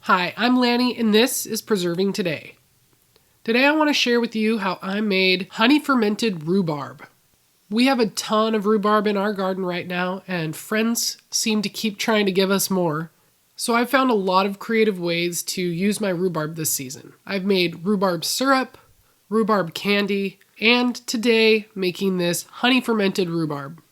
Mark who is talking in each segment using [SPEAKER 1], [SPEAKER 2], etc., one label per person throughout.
[SPEAKER 1] Hi, I'm Lanny and this is Preserving Today. Today I want to share with you how I made honey fermented rhubarb. We have a ton of rhubarb in our garden right now and friends seem to keep trying to give us more. So I've found a lot of creative ways to use my rhubarb this season. I've made rhubarb syrup, rhubarb candy, and today making this honey fermented rhubarb.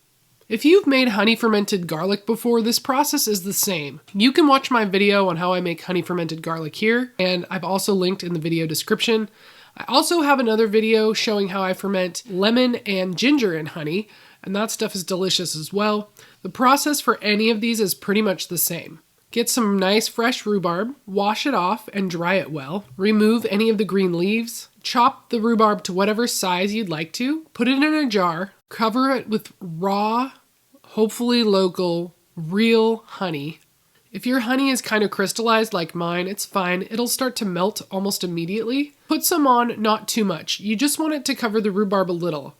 [SPEAKER 1] If you've made honey fermented garlic before, this process is the same. You can watch my video on how I make honey fermented garlic here, and I've also linked in the video description. I also have another video showing how I ferment lemon and ginger in honey, and that stuff is delicious as well. The process for any of these is pretty much the same. Get some nice fresh rhubarb, wash it off and dry it well. Remove any of the green leaves. Chop the rhubarb to whatever size you'd like to. Put it in a jar. Cover it with raw, hopefully local, real honey. If your honey is kind of crystallized like mine, it's fine. It'll start to melt almost immediately. Put some on, not too much. You just want it to cover the rhubarb a little.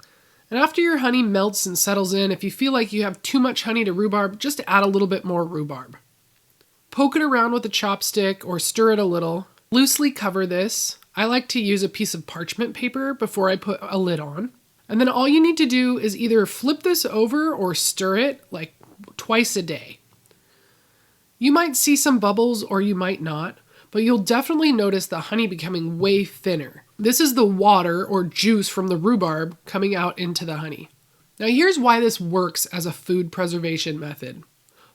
[SPEAKER 1] And after your honey melts and settles in, if you feel like you have too much honey to rhubarb, just add a little bit more rhubarb. Poke it around with a chopstick or stir it a little. Loosely cover this. I like to use a piece of parchment paper before I put a lid on. And then all you need to do is either flip this over or stir it like twice a day. You might see some bubbles or you might not, but you'll definitely notice the honey becoming way thinner. This is the water or juice from the rhubarb coming out into the honey. Now here's why this works as a food preservation method.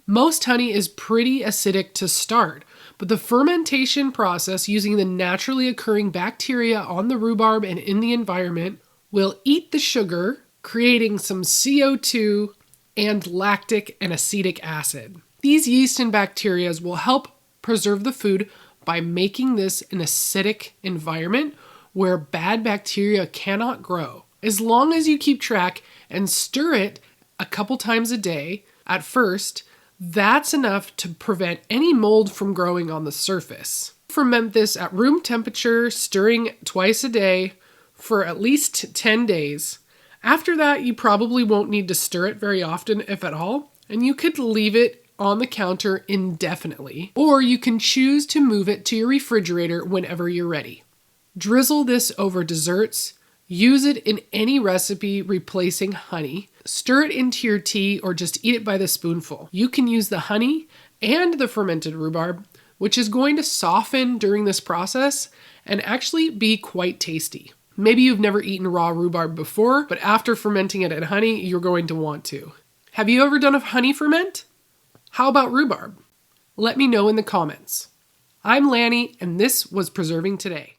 [SPEAKER 1] Most honey is pretty acidic to start, but the fermentation process using the naturally occurring bacteria on the rhubarb and in the environment will eat the sugar, creating some CO2 and lactic and acetic acid. These yeast and bacteria will help preserve the food by making this an acidic environment where bad bacteria cannot grow. As long as you keep track and stir it a couple times a day at first, that's enough to prevent any mold from growing on the surface. Ferment this at room temperature, stirring twice a day for at least 10 days. After that, you probably won't need to stir it very often, if at all, and you could leave it on the counter indefinitely, or you can choose to move it to your refrigerator whenever you're ready. Drizzle this over desserts. Use it in any recipe replacing honey. Stir it into your tea or just eat it by the spoonful. You can use the honey and the fermented rhubarb, which is going to soften during this process and actually be quite tasty. Maybe you've never eaten raw rhubarb before, but after fermenting it in honey, you're going to want to. Have you ever done a honey ferment? How about rhubarb? Let me know in the comments. I'm Lanny, and this was Preserving Today.